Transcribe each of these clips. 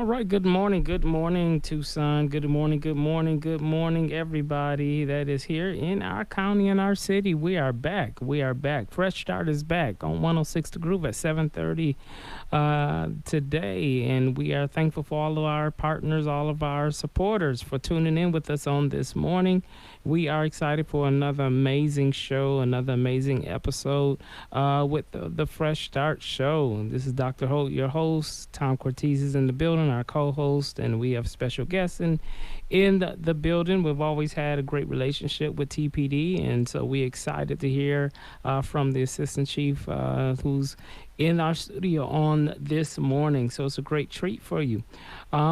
right. Good morning, Tucson. Good morning, everybody that is here in our county and our city. We are back. We are back. Fresh Start is back on 106 The Groove at 7:30 today, and we are thankful for all of our partners, all of our supporters for tuning in with us on this morning. We are excited for another amazing show, another amazing episode with the Fresh Start Show. This is Dr. Holt, your host. Tom Cortez is in the building, our co-host, and we have special guests in the building. We've always had a great relationship with TPD, and so we're excited to hear from the assistant chief who's in our studio on this morning. So it's a great treat for you.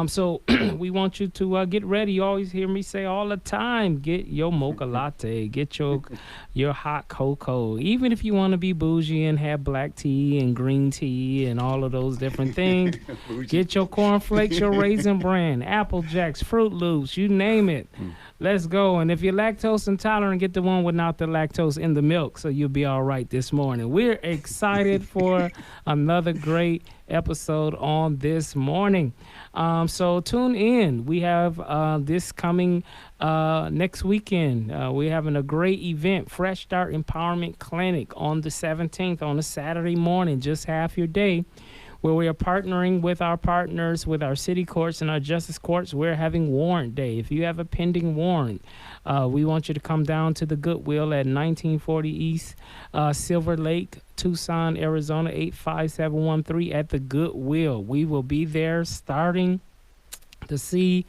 So we want you to get ready. You always hear me say all the time, get your mocha latte, get your hot cocoa. Even if you want to be bougie and have black tea and green tea and all of those different things, get your cornflakes, your Raisin Bran, Apple Jacks, Fruit Loops, you name it. Let's go. And if you're lactose intolerant, get the one without the lactose in the milk, so you'll be all right this morning. We're excited for another great episode on this morning. So tune in. We have this coming next weekend. We're having a great event, Fresh Start Empowerment Clinic on the 17th on a Saturday morning, just half your day, where we are partnering with our partners, with our city courts and our justice courts. We're having warrant day. If you have a pending warrant, we want you to come down to the Goodwill at 1940 East Silver Lake, Tucson, Arizona, 85713 at the Goodwill. We will be there starting to see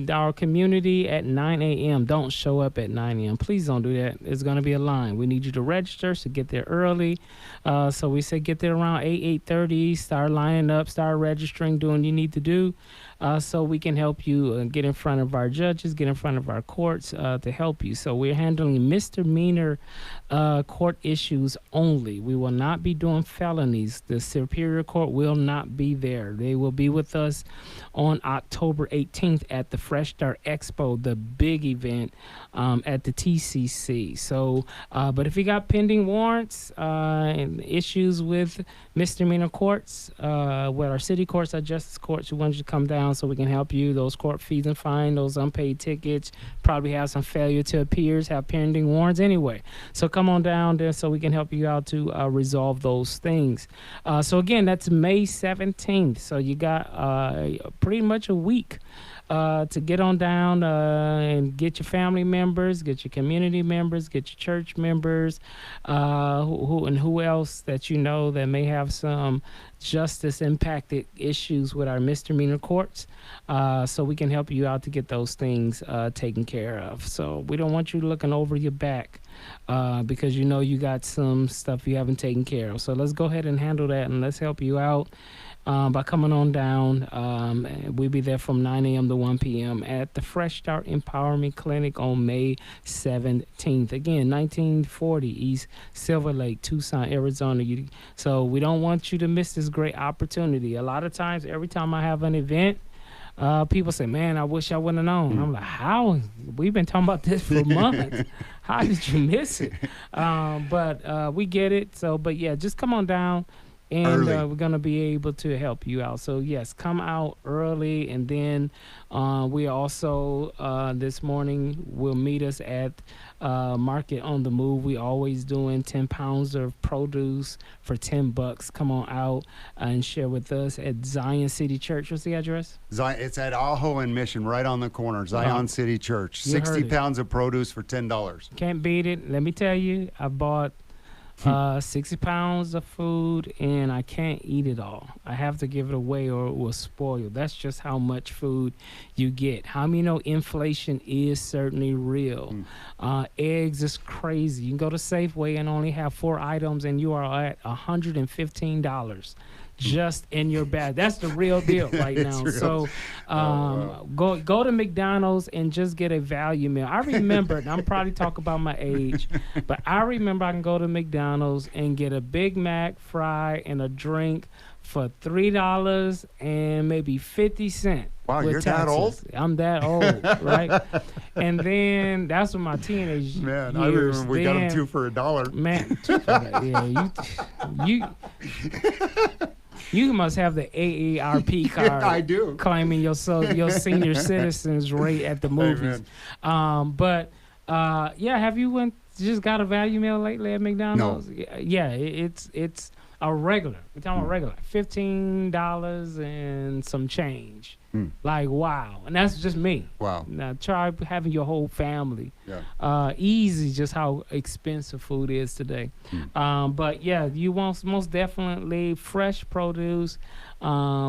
our community at 9 a.m. Don't show up at 9 a.m. Please don't do that. There's going to be a line. We need you to register, so get there early. So we say get there around 8:30. Start lining up, start registering, doing what you need to do, so we can help you get in front of our judges, get in front of our courts to help you. So we're handling misdemeanor court issues only. We will not be doing felonies. The Superior Court will not be there. They will be with us on October 18th at the Fresh Start Expo, the big event at the TCC. So, but if you got pending warrants and issues with misdemeanor courts, with our city courts, our justice courts, we want you to come down so we can help you. Those court fees and fines, those unpaid tickets, probably have some failure to appears, have pending warrants anyway. So come on down there so we can help you out to resolve those things. So again, that's May 17th. So you got pretty much a week to get on down and get your family members, get your community members, get your church members, who else that you know that may have some justice impacted issues with our misdemeanor courts, so we can help you out to get those things taken care of. So we don't want you looking over your back because you know you got some stuff you haven't taken care of. So let's go ahead and handle that, and let's help you out by coming on down. We'll be there from 9 a.m. to 1 p.m. at the Fresh Start Empowerment Clinic on May 17th. Again, 1940 East Silver Lake, Tucson, Arizona. So we don't want you to miss this great opportunity. A lot of times, every time I have an event, people say, man, I wish I would have known. I'm like, how? We've been talking about this for months. How did you miss it? But we get it. So, but yeah, just come on down. And we're going to be able to help you out. So, yes, come out early. And then we also, this morning, will meet us at Market on the Move. We always doing 10 pounds of produce for $10. Come on out and share with us at Zion City Church. What's the address? It's at Ajo and Mission, right on the corner. Zion City Church. 60 pounds of produce for $10. Can't beat it. Let me tell you, I bought 60 pounds of food, and I can't eat it all. I have to give it away or it will spoil. That's just how much food you get. How many know inflation is certainly real? Eggs is crazy. You can go to Safeway and only have 4 items, and you are at $115 just in your bag. That's the real deal right now. So go to McDonald's and just get a value meal. I remember, and I'm probably talking about my age, but I remember I can go to McDonald's and get a Big Mac, fry, and a drink for $3 and maybe 50 cents. Wow, you're taxes. That old? I'm that old, right? And then that's when my teenage man, years. I remember we got them 2 for $1. Man, yeah, you You must have the AARP card. I do. Claiming your senior citizens rate at the movies. But have you just got a value meal lately at McDonald's? No. Yeah, it's a regular. We're talking about regular, $15 and some change. Like, wow. And that's just me. Wow. Now try having your whole family. Yeah. Easy just how expensive food is today. But yeah, you want most definitely fresh produce,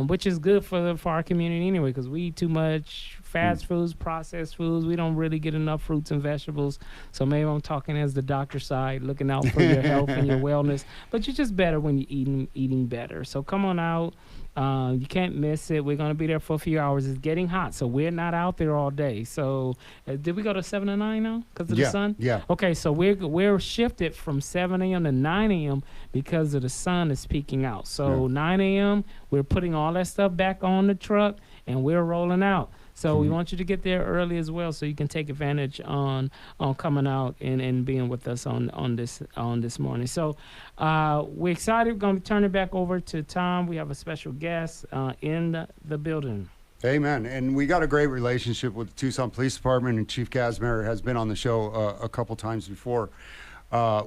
which is good for our community anyway, because we eat too much fast foods, processed foods. We don't really get enough fruits and vegetables. So maybe I'm talking as the doctor side, looking out for your health and your wellness. But you're just better when you're eating better. So come on out. You can't miss it. We're going to be there for a few hours. It's getting hot, so we're not out there all day. So did we go to 7 to 9 now because of the sun? Yeah. Okay, so we're shifted from 7 a.m. to 9 a.m. because of the sun is peeking out. So 9 a.m., we're putting all that stuff back on the truck, and we're rolling out. So we want you to get there early as well, so you can take advantage on coming out and being with us on this morning. So we're excited. We're going to turn it back over to Tom. We have a special guest in the building. Amen. And we got a great relationship with the Tucson Police Department, and Chief Kazmaier has been on the show a couple times before.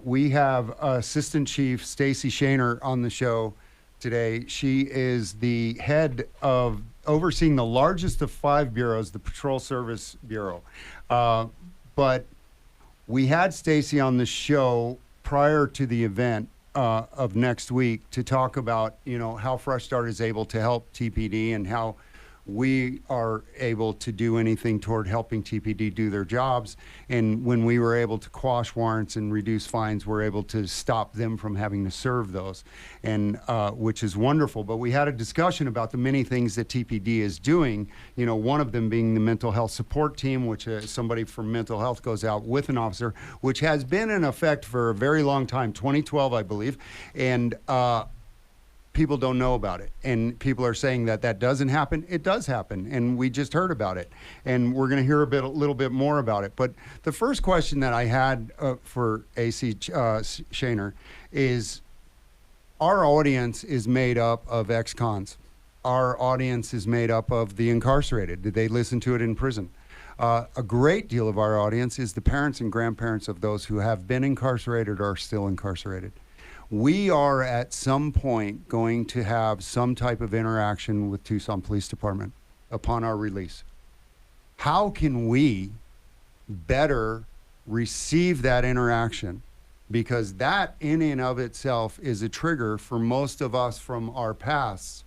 We have Assistant Chief Stacy Shaner on the show today. She is the head of overseeing the largest of 5 bureaus, the Patrol Service Bureau. But we had Stacy on the show prior to the event of next week to talk about, how Fresh Start is able to help TPD and how we are able to do anything toward helping TPD do their jobs. And when we were able to quash warrants and reduce fines, we're able to stop them from having to serve those, and which is wonderful. But we had a discussion about the many things that TPD is doing, one of them being the mental health support team, which somebody from mental health goes out with an officer, which has been in effect for a very long time, 2012, I believe. And people don't know about it, and people are saying that doesn't happen. It does happen, and we just heard about it, and we're going to hear a little bit more about it. But the first question that I had for AC Shaner is, our audience is made up of ex-cons. Our audience is made up of the incarcerated. Did they listen to it in prison? A great deal of our audience is the parents and grandparents of those who have been incarcerated or are still incarcerated. We are at some point going to have some type of interaction with Tucson Police Department upon our release. How can we better receive that interaction? Because that in and of itself is a trigger for most of us from our pasts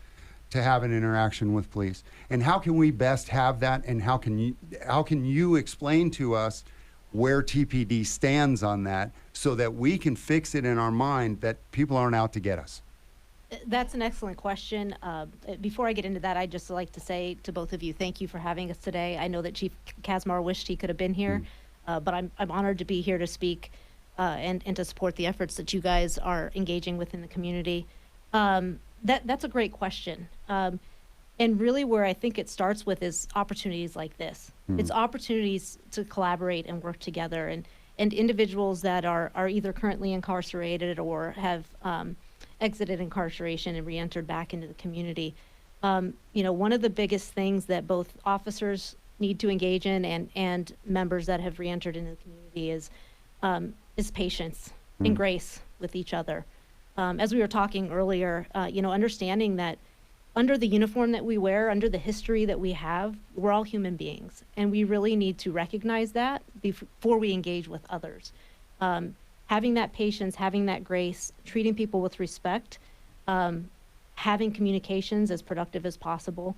to have an interaction with police. And how can we best have that? And how can you explain to us where TPD stands on that, so that we can fix it in our mind that people aren't out to get us? That's an excellent question. Before I get into that, I'd just like to say to both of you, thank you for having us today. I know that Chief Kazmaier wished he could have been here, but I'm honored to be here to speak and to support the efforts that you guys are engaging with in the community. That's a great question. And really where I think it starts with is opportunities like this. It's opportunities to collaborate and work together, and individuals that are either currently incarcerated or have exited incarceration and re-entered back into the community. One of the biggest things that both officers need to engage in and members that have re-entered into the community is patience and grace with each other. As we were talking earlier, understanding that under the uniform that we wear, under the history that we have, we're all human beings, and we really need to recognize that before we engage with others. Having that patience, having that grace, treating people with respect, having communications as productive as possible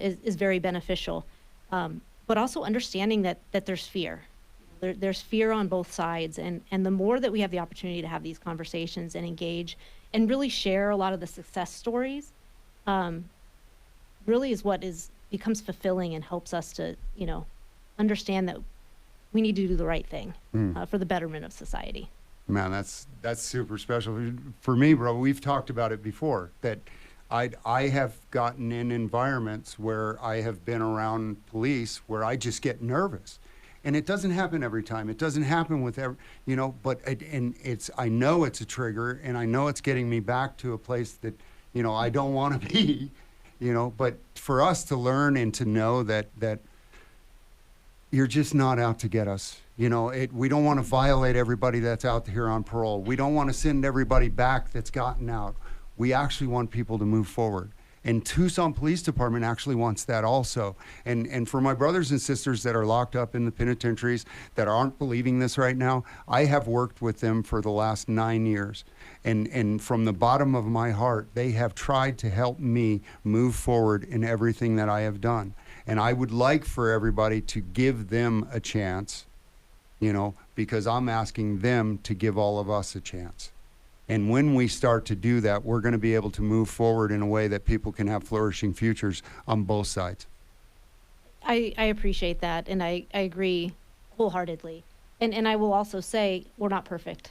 is very beneficial. But also understanding that there's fear. There's fear on both sides, and the more that we have the opportunity to have these conversations and engage and really share a lot of the success stories, really is what becomes fulfilling and helps us to, understand that we need to do the right thing for the betterment of society. Man, that's super special. For me, bro, we've talked about it before, that I have gotten in environments where I have been around police where I just get nervous. And it doesn't happen every time. It doesn't happen with but I know it's a trigger, and I know it's getting me back to a place that, I don't want to be, but for us to learn and to know that you're just not out to get us. We don't want to violate everybody that's out here on parole. We don't want to send everybody back that's gotten out. We actually want people to move forward. And Tucson Police Department actually wants that also. And for my brothers and sisters that are locked up in the penitentiaries that aren't believing this right now, I have worked with them for the last 9 years. And from the bottom of my heart, they have tried to help me move forward in everything that I have done. And I would like for everybody to give them a chance, because I'm asking them to give all of us a chance. And when we start to do that, we're going to be able to move forward in a way that people can have flourishing futures on both sides. I appreciate that, and I agree wholeheartedly. And I will also say we're not perfect.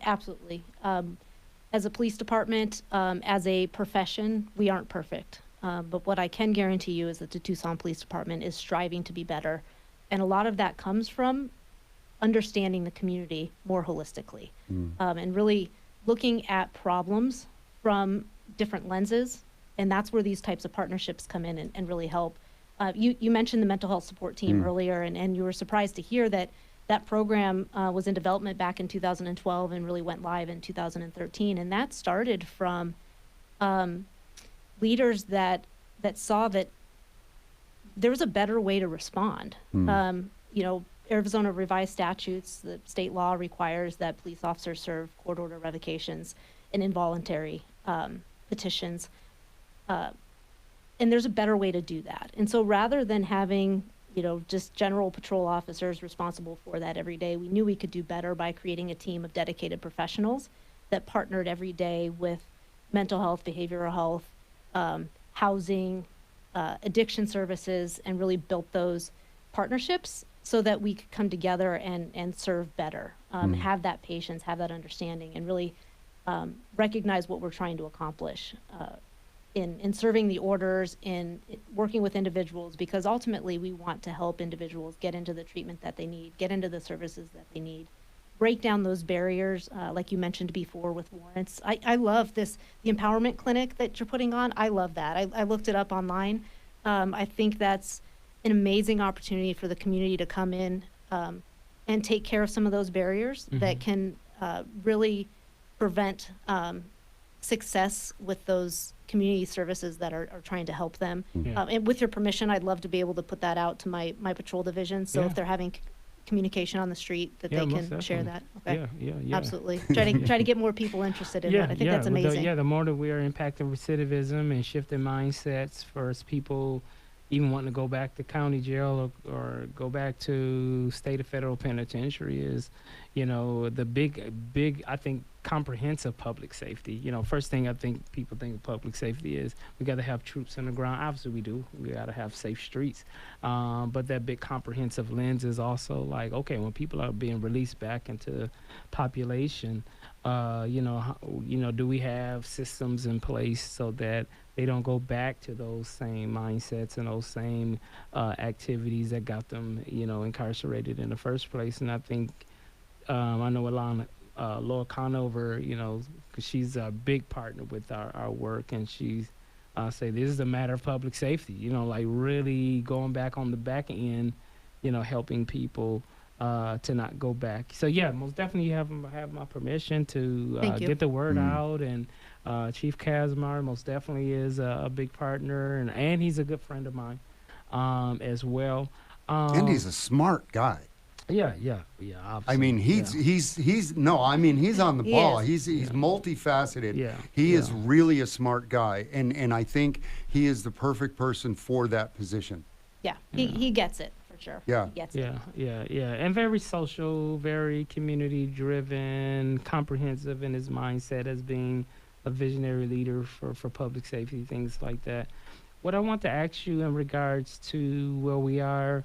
Absolutely. As a police department, as a profession, we aren't perfect. But what I can guarantee you is that the Tucson Police Department is striving to be better. And a lot of that comes from understanding the community more holistically, and really looking at problems from different lenses. And that's where these types of partnerships come in and really help. You mentioned the mental health support team earlier, and you were surprised to hear that that program was in development back in 2012 and really went live in 2013. And that started from leaders that saw that there was a better way to respond. Arizona revised statutes, the state law requires that police officers serve court order revocations and involuntary petitions. And there's a better way to do that. And so rather than having, just general patrol officers responsible for that every day, we knew we could do better by creating a team of dedicated professionals that partnered every day with mental health, behavioral health, housing, addiction services, and really built those partnerships so that we could come together and serve better, have that patience, have that understanding, and really recognize what we're trying to accomplish in serving the orders, in working with individuals, because ultimately we want to help individuals get into the treatment that they need, get into the services that they need, break down those barriers, like you mentioned before with warrants. I love the empowerment clinic that you're putting on. I love that. I looked it up online. I think that's an amazing opportunity for the community to come in and take care of some of those barriers that can really prevent success with those community services that are trying to help them. And with your permission, I'd love to be able to put that out to my patrol division. So if they're having communication on the street, that they can share that. Okay. Yeah. Absolutely. Try to get more people interested in that. I think that's amazing. The more that we are impacting recidivism and shifting mindsets for people even wanting to go back to county jail or go back to state or federal penitentiary is, the big, I think, comprehensive public safety. First thing I think people think of public safety is we got to have troops on the ground. Obviously we do. We got to have safe streets. But that big comprehensive lens is also like, okay, when people are being released back into population, do we have systems in place so that they don't go back to those same mindsets and those same activities that got them, incarcerated in the first place? And I think I know Alana, Laura Conover, because she's a big partner with our work, and she's say this is a matter of public safety. Like really going back on the back end, helping people to not go back. So yeah, most definitely you have my permission to get the word out. And Chief Kazmar most definitely is a big partner, and he's a good friend of mine as well. And he's a smart guy. Yeah, obviously. I mean, he's on the ball. He's multifaceted. Yeah, he is really a smart guy, and I think he is the perfect person for that position. Yeah, he gets it for sure. Yeah, he gets it. Yeah, and very social, very community driven, comprehensive in his mindset as being a visionary leader for public safety, things like that. What I want to ask you in regards to where we are.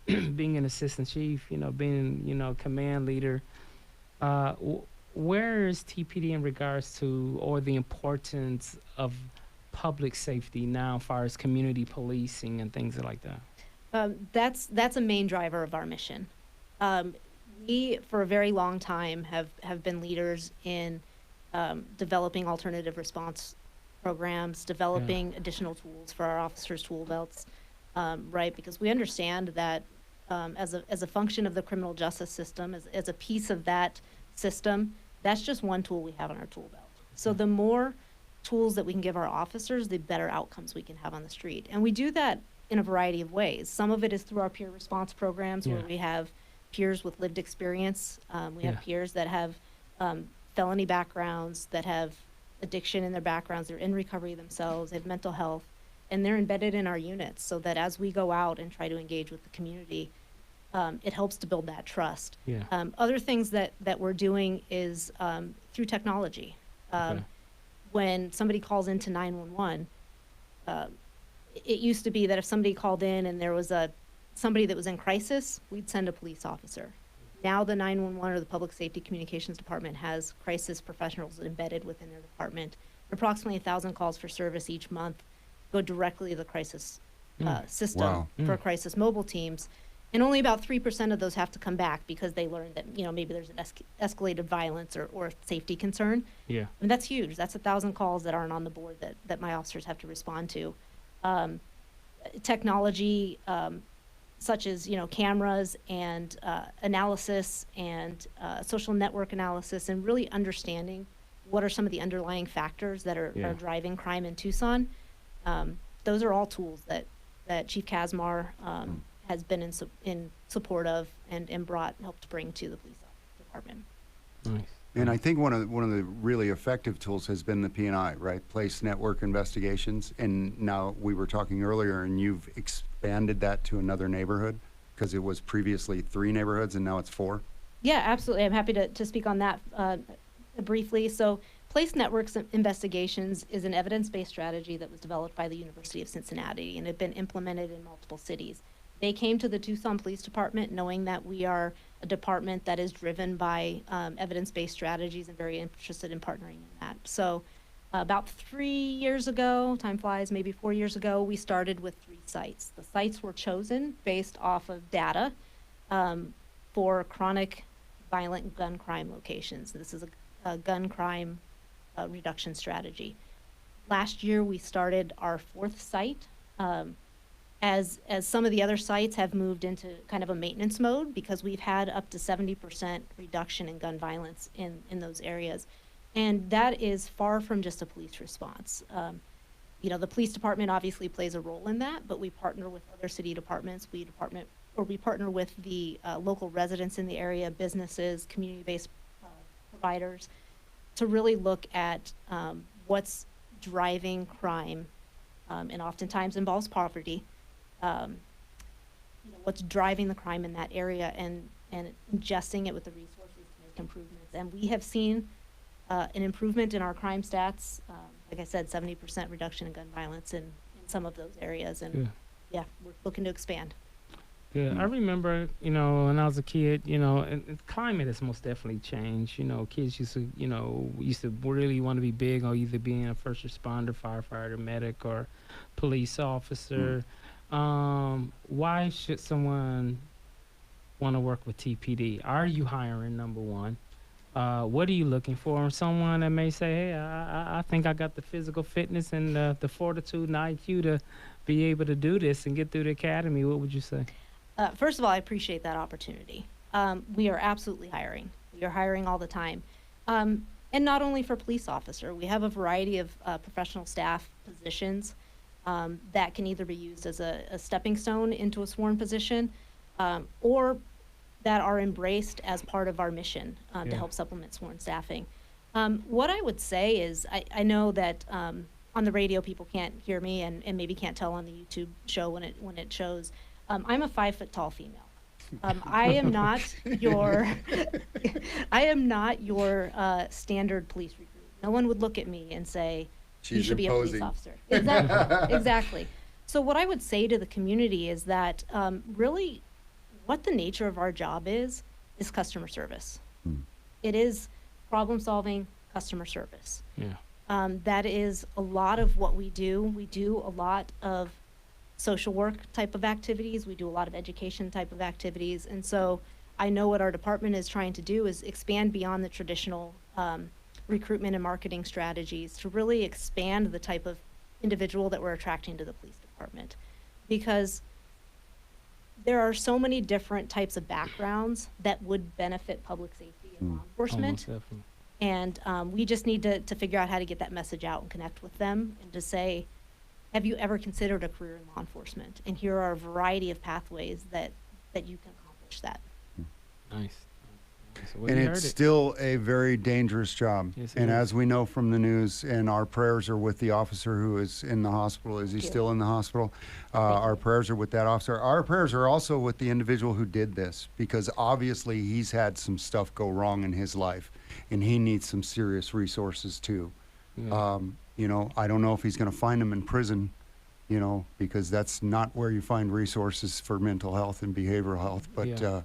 Being an assistant chief, being, command leader, where is TPD in regards to, or the importance of public safety now as far as community policing and things like that? That's a main driver of our mission. We, for a very long time, have been leaders in developing alternative response programs, developing additional tools for our officers' tool belts, right? Because we understand that as a function of the criminal justice system, as a piece of that system, that's just one tool we have on our tool belt. So the more tools that we can give our officers, the better outcomes we can have on the street. And we do that in a variety of ways. Some of it is through our peer response programs where we have peers with lived experience. We have peers that have felony backgrounds, that have addiction in their backgrounds, they're in recovery themselves, they have mental health, and they're embedded in our units so that as we go out and try to engage with the community, it helps to build that trust. Other things that we're doing is through technology. When somebody calls into 911, it used to be that if somebody called in and there was somebody that was in crisis, we'd send a police officer. Now the 911 or the Public Safety Communications Department has crisis professionals embedded within their department. Approximately 1,000 calls for service each month go directly to the crisis system for crisis mobile teams. And only about 3% of those have to come back because they learned that, maybe there's an escalated violence or safety concern. And that's huge. That's 1,000 calls that aren't on the board that my officers have to respond to. Technology, such as, cameras and analysis and social network analysis, and really understanding what are some of the underlying factors that are driving crime in Tucson. Those are all tools that Chief Kazmar has been in support of and helped bring to the police department. Nice. And I think one of the really effective tools has been the P&I, right? Place network investigations. And now we were talking earlier, and you've expanded that to another neighborhood because it was previously 3 neighborhoods and now it's 4. Yeah, absolutely. I'm happy to speak on that briefly. So Place Networks Investigations is an evidence-based strategy that was developed by the University of Cincinnati and had been implemented in multiple cities. They came to the Tucson Police Department knowing that we are a department that is driven by evidence-based strategies and very interested in partnering in that. So about 3 years ago, time flies, maybe 4 years ago, we started with 3 sites. The sites were chosen based off of data for chronic violent gun crime locations. This is a gun crime reduction strategy. Last year, we started our 4th site. As some of the other sites have moved into kind of a maintenance mode because we've had up to 70% reduction in gun violence in those areas. And that is far from just a police response. The police department obviously plays a role in that, but we partner with other city departments. We partner with the local residents in the area, businesses, community-based providers, to really look at what's driving crime, and oftentimes involves poverty. What's driving the crime in that area and ingesting it with the resources to make improvements. And we have seen an improvement in our crime stats. Like I said, 70% reduction in gun violence in some of those areas. And we're looking to expand. I remember, when I was a kid, and climate has most definitely changed. Kids used to really want to be big on either being a first responder, firefighter, medic, or police officer. Why should someone want to work with TPD? Are you hiring, number one? What are you looking for? Someone that may say, hey, I think I got the physical fitness and the fortitude and IQ to be able to do this and get through the academy. What would you say? First of all, I appreciate that opportunity. We are absolutely hiring. We are hiring all the time. And not only for police officer, we have a variety of professional staff positions that can either be used as a stepping stone into a sworn position or that are embraced as part of our mission to help supplement sworn staffing. What I would say is I know that on the radio people can't hear me and maybe can't tell on the YouTube show when it shows. I'm a 5 foot tall female. I am not your standard police recruit. No one would look at me and say, you should be a police officer. Exactly. So what I would say to the community is that really what the nature of our job is customer service. It is problem solving, customer service. That is a lot of what we do. We do a lot of social work type of activities. We do a lot of education type of activities. And so I know what our department is trying to do is expand beyond the traditional recruitment and marketing strategies to really expand the type of individual that we're attracting to the police department. Because there are so many different types of backgrounds that would benefit public safety and law enforcement. Almost definitely. And we just need to figure out how to get that message out and connect with them and to say, have you ever considered a career in law enforcement? And here are a variety of pathways that you can accomplish that. Nice. So And it's still a very dangerous job. Yes, it And is. as we know from the news, and our prayers are with the officer who is in the hospital. Is he Thank you. still in the hospital? Thank Our you. prayers are with that officer. Our prayers are also with the individual who did this, because obviously he's had some stuff go wrong in his life, and he needs some serious resources too. Yeah. You know, I don't know if he's going to find him in prison, you know, because that's not where you find resources for mental health and behavioral health. But Yeah.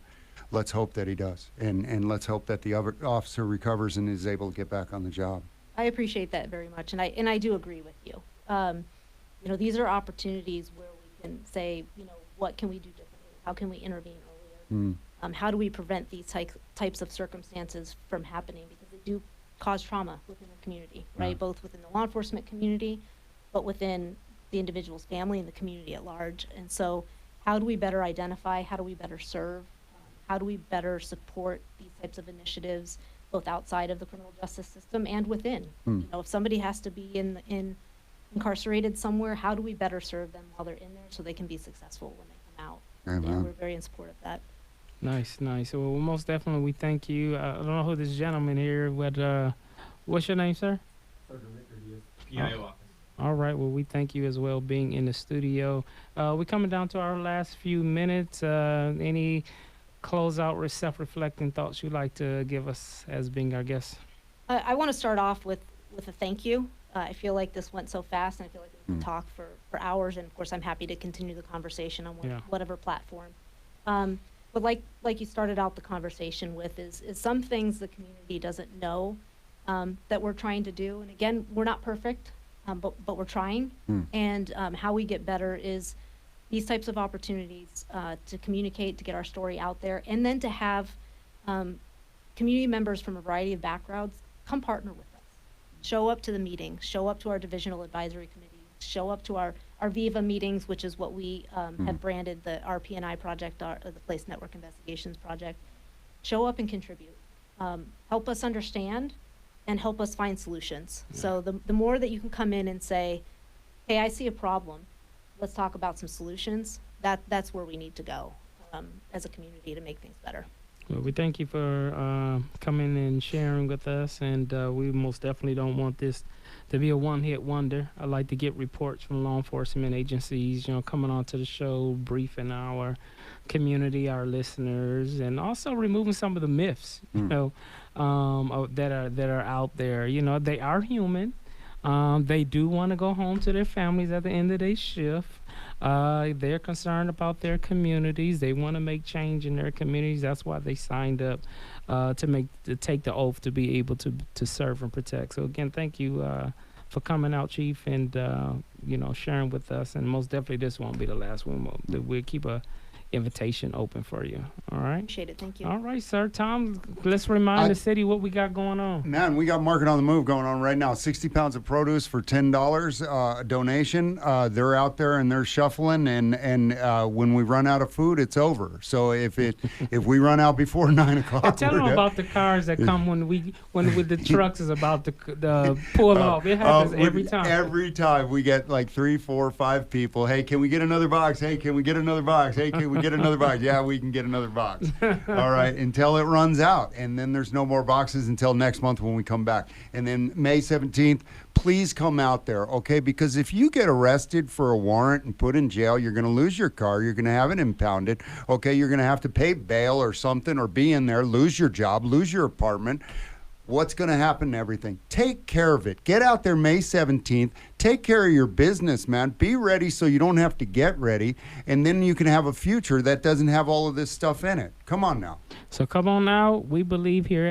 let's hope that he does, and let's hope that the other officer recovers and is able to get back on the job. I appreciate that very much, and I do agree with you. You know, these are opportunities where we can say, you know, what can we do differently? How can we intervene earlier? Mm. How do we prevent these types of circumstances from happening? Because they do cause trauma within the community, right? Yeah. Both within the law enforcement community, but within the individual's family and the community at large. And so how do we better identify? How do we better serve? How do we better support these types of initiatives, both outside of the criminal justice system and within? Mm. You know, if somebody has to be incarcerated somewhere, how do we better serve them while they're in there so they can be successful when they come out? Amen. And we're very in support of that. Nice, nice. Well, most definitely, we thank you. I don't know who this gentleman here, but what's your name, sir? PIO office. All right. Well, we thank you as well being in the studio. We're coming down to our last few minutes. Any closeout, self-reflecting thoughts you'd like to give us as being our guest? I want to start off with a thank you. I feel like this went so fast, and I feel like we could Mm. talk for hours. And of course, I'm happy to continue the conversation on Yeah. whatever platform. But like you started out the conversation with, is some things the community doesn't know that we're trying to do. And again, we're not perfect, but we're trying. Mm. And how we get better is these types of opportunities to communicate, to get our story out there, and then to have community members from a variety of backgrounds come partner with us. Show up to the meetings, show up to our divisional advisory committee, show up to our VIVA meetings, which is what we have branded the RPNI project, the Place Network Investigations Project. Show up and contribute. Help us understand and help us find solutions. Yeah. So the more that you can come in and say, hey, I see a problem, let's talk about some solutions, that's where we need to go as a community to make things better. Well, we thank you for coming and sharing with us, and we most definitely don't want this to be a one-hit wonder. I like to get reports from law enforcement agencies, you know, coming onto the show, briefing our community, our listeners, and also removing some of the myths, you know, that are out there. You know, they are human. They do want to go home to their families at the end of their shift. They're concerned about their communities. They want to make change in their communities. That's why they signed up to take the oath to be able to serve and protect. So again, thank you for coming out, Chief, and you know, sharing with us. And most definitely, this won't be the last one. We'll keep a invitation open for you. All right. Appreciate it. Thank you. All right, sir. Tom, let's remind the city what we got going on. Man, we got Market on the Move going on right now. 60 pounds of produce for $10 a donation. They're out there and they're shuffling, and when we run out of food, it's over. So if we run out before 9 o'clock, Tell we're them done. about the cars that come when the trucks is about to pull off. It happens every time. Every time we get like 3, 4, 5 people. Hey, can we get another box? Hey, can we get another box? Hey, can we get another box? Yeah, we can get another box. All right, until it runs out, and then there's no more boxes until next month when we come back. And then May 17th, please come out there, okay? Because if you get arrested for a warrant and put in jail, you're going to lose your car. You're going to have it impounded, okay? You're going to have to pay bail or something, or be in there, lose your job, lose your apartment. What's going to happen to everything? Take care of it. Get out there May 17th. Take care of your business, man. Be ready so you don't have to get ready, and then you can have a future that doesn't have all of this stuff in it. Come on now. So come on now. We believe here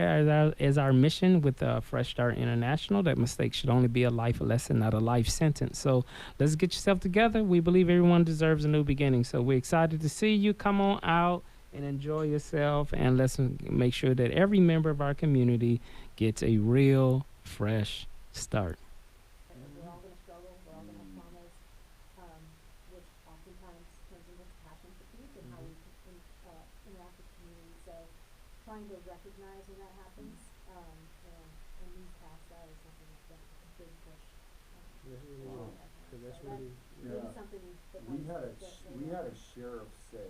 as our mission with Fresh Start International that mistakes should only be a life lesson, not a life sentence. So let's get yourself together. We believe everyone deserves a new beginning. So we're excited to see you. Come on out and enjoy yourself, and let's make sure that every member of our community gets a real fresh start. We're all going to struggle. We're all going to have traumas, which oftentimes turns into passion fatigue and how we interact with the community. So, trying to recognize when that happens and move past that is something that's been a big push. That's really for good. our Cause that's so really, maybe yeah. something that We might had a that we may had help. a sheriff say